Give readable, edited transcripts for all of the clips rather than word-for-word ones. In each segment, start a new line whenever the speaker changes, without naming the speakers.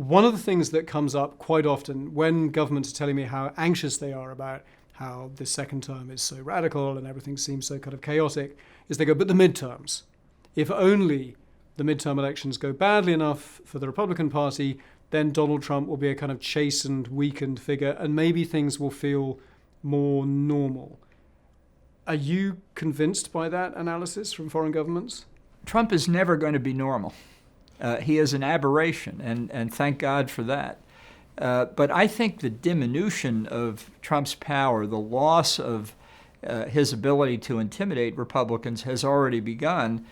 One of the things that comes up quite often when governments are telling me how anxious they are about how this second term is so radical and everything seems so kind of chaotic is they go, but the midterms. If only the midterm elections go badly enough for the Republican Party, then Donald Trump will be a kind of chastened, weakened figure, and maybe things will feel more normal. Are you convinced by that analysis from foreign governments?
Trump is never going to be normal. He is an aberration, and thank God for that. But I think the diminution of Trump's power, the loss of his ability to intimidate Republicans has already begun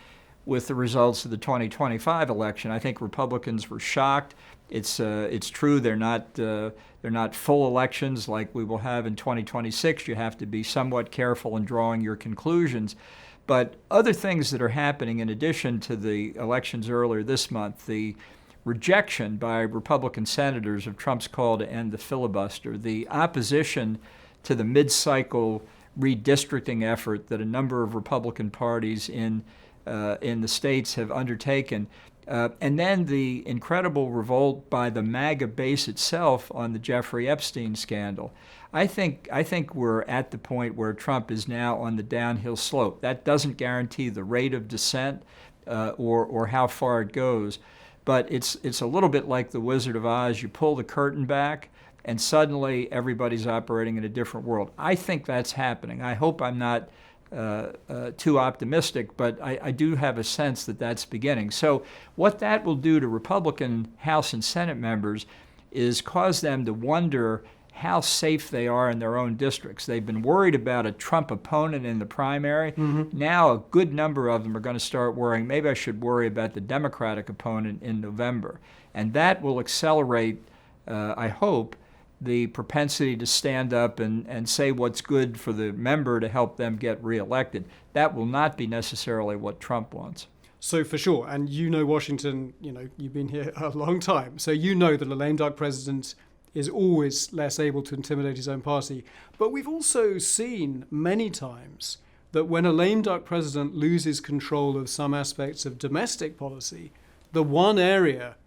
with the results of the 2025 election. I think Republicans were shocked. It's true they're not full elections like we will have in 2026. You have to be somewhat careful in drawing your conclusions. But other things that are happening in addition to the elections earlier this month, the rejection by Republican senators of Trump's call to end the filibuster, the opposition to the mid-cycle redistricting effort that a number of Republican parties in the states have undertaken, and then the incredible revolt by the MAGA base itself on the Jeffrey Epstein scandal. I think we're at the point where Trump is now on the downhill slope. That doesn't guarantee the rate of descent or how far it goes, but it's a little bit like the Wizard of Oz. You pull the curtain back, and suddenly everybody's operating in a different world. I think that's happening. I hope I'm not too optimistic, but I do have a sense that that's beginning. So what that will do to Republican House and Senate members is cause them to wonder how safe they are in their own districts. They've been worried about a Trump opponent in the primary. Mm-hmm. Now a good number of them are going to start worrying, maybe I should worry about the Democratic opponent in November. And that will accelerate, I hope, the propensity to stand up and say what's good for the member to help them get reelected. That will not be necessarily what Trump wants.
So for sure, and you know Washington, you've been here a long time, so you know that a lame duck president is always less able to intimidate his own party. But we've also seen many times that when a lame duck president loses control of some aspects of domestic policy, the one area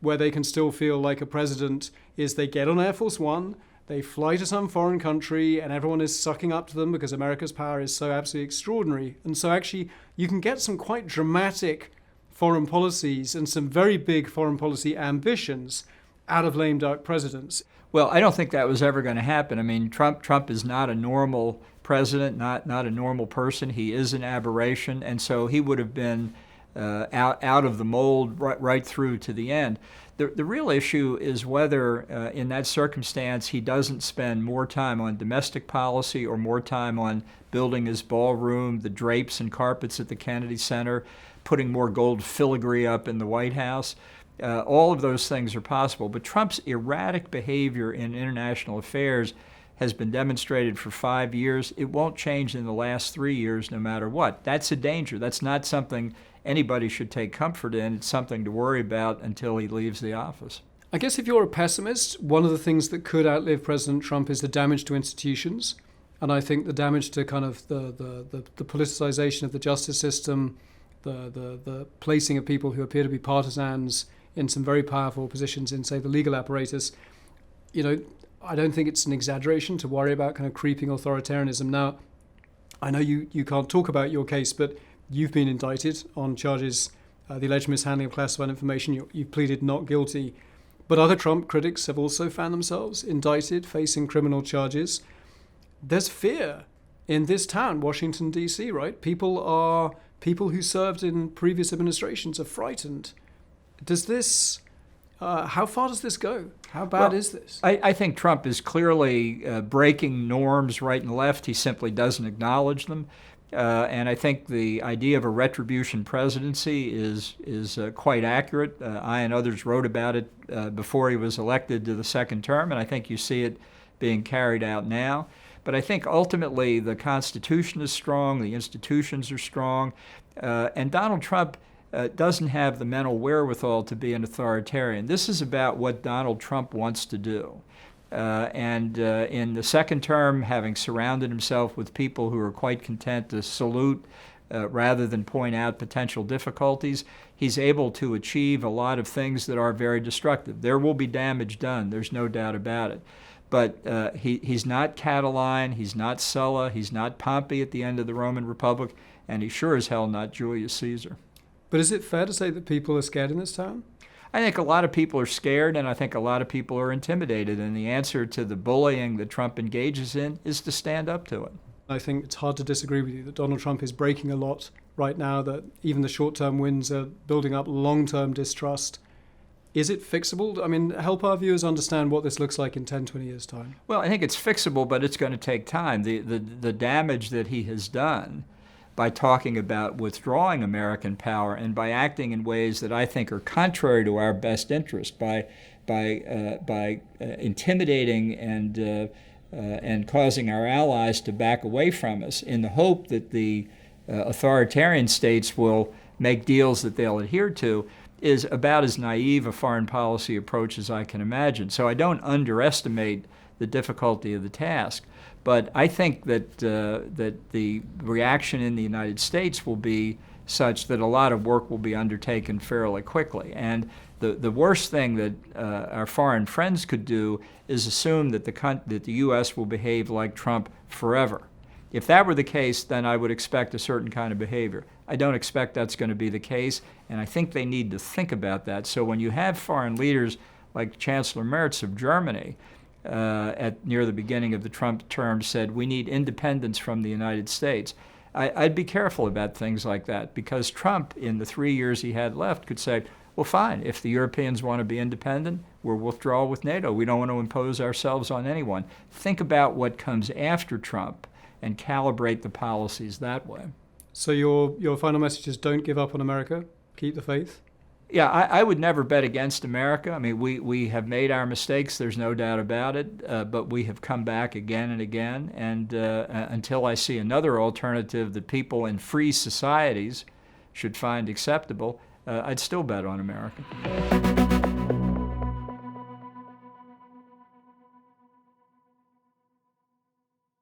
where they can still feel like a president is they get on Air Force One, they fly to some foreign country, and everyone is sucking up to them because America's power is so absolutely extraordinary. And so actually you can get some quite dramatic foreign policies and some very big foreign policy ambitions out of lame duck presidents.
Well, I don't think that was ever going to happen. I mean, Trump is not a normal president, not a normal person. He is an aberration, and so he would have been out of the mold right through to the end. The real issue is whether, in that circumstance, he doesn't spend more time on domestic policy or more time on building his ballroom, the drapes and carpets at the Kennedy Center, putting more gold filigree up in the White House. All of those things are possible. But Trump's erratic behavior in international affairs has been demonstrated for 5 years. It won't change in the last 3 years no matter what. That's a danger. That's not something anybody should take comfort in. It's something to worry about until he leaves the office.
I guess if you're a pessimist, one of the things that could outlive President Trump is the damage to institutions. And I think the damage to kind of the politicization of the justice system, the placing of people who appear to be partisans in some very powerful positions in, say, the legal apparatus. I don't think it's an exaggeration to worry about kind of creeping authoritarianism. Now, I know you can't talk about your case, but you've been indicted on charges, the alleged mishandling of classified information. You've pleaded not guilty. But other Trump critics have also found themselves indicted, facing criminal charges. There's fear in this town, Washington, D.C., right? People who served in previous administrations are frightened. Does this, how far does this go? How bad is this?
I think Trump is clearly breaking norms right and left. He simply doesn't acknowledge them. And I think the idea of a retribution presidency is quite accurate. I and others wrote about it before he was elected to the second term, and I think you see it being carried out now. But I think ultimately the Constitution is strong, the institutions are strong, and Donald Trump doesn't have the mental wherewithal to be an authoritarian. This is about what Donald Trump wants to do. And in the second term, having surrounded himself with people who are quite content to salute rather than point out potential difficulties, he's able to achieve a lot of things that are very destructive. There will be damage done, there's no doubt about it. But he's not Catiline, he's not Sulla, he's not Pompey at the end of the Roman Republic, and he's sure as hell not Julius Caesar.
But is it fair to say that people are scared in this town?
I think a lot of people are scared, and I think a lot of people are intimidated, and the answer to the bullying that Trump engages in is to stand up to it.
I think it's hard to disagree with you that Donald Trump is breaking a lot right now, that even the short-term wins are building up long-term distrust. Is it fixable? I mean, help our viewers understand what this looks like in 10, 20 years' time.
Well, I think it's fixable, but it's going to take time. The damage that he has done by talking about withdrawing American power and by acting in ways that I think are contrary to our best interest, by intimidating and causing our allies to back away from us in the hope that the authoritarian states will make deals that they'll adhere to, is about as naive a foreign policy approach as I can imagine. So I don't underestimate the difficulty of the task. But I think that the reaction in the United States will be such that a lot of work will be undertaken fairly quickly. And the worst thing that our foreign friends could do is assume that the U.S. will behave like Trump forever. If that were the case, then I would expect a certain kind of behavior. I don't expect that's going to be the case, and I think they need to think about that. So when you have foreign leaders like Chancellor Merz of Germany, near the beginning of the Trump term, said we need independence from the United States, I'd be careful about things like that, because Trump, in the 3 years he had left, could say, well, fine, if the Europeans want to be independent, we'll withdraw with NATO. We don't want to impose ourselves on anyone. Think about what comes after Trump and calibrate the policies that way.
So your final message is don't give up on America, keep the faith?
Yeah, I would never bet against America. I mean, we have made our mistakes, there's no doubt about it, but we have come back again and again, and until I see another alternative that people in free societies should find acceptable, I'd still bet on America.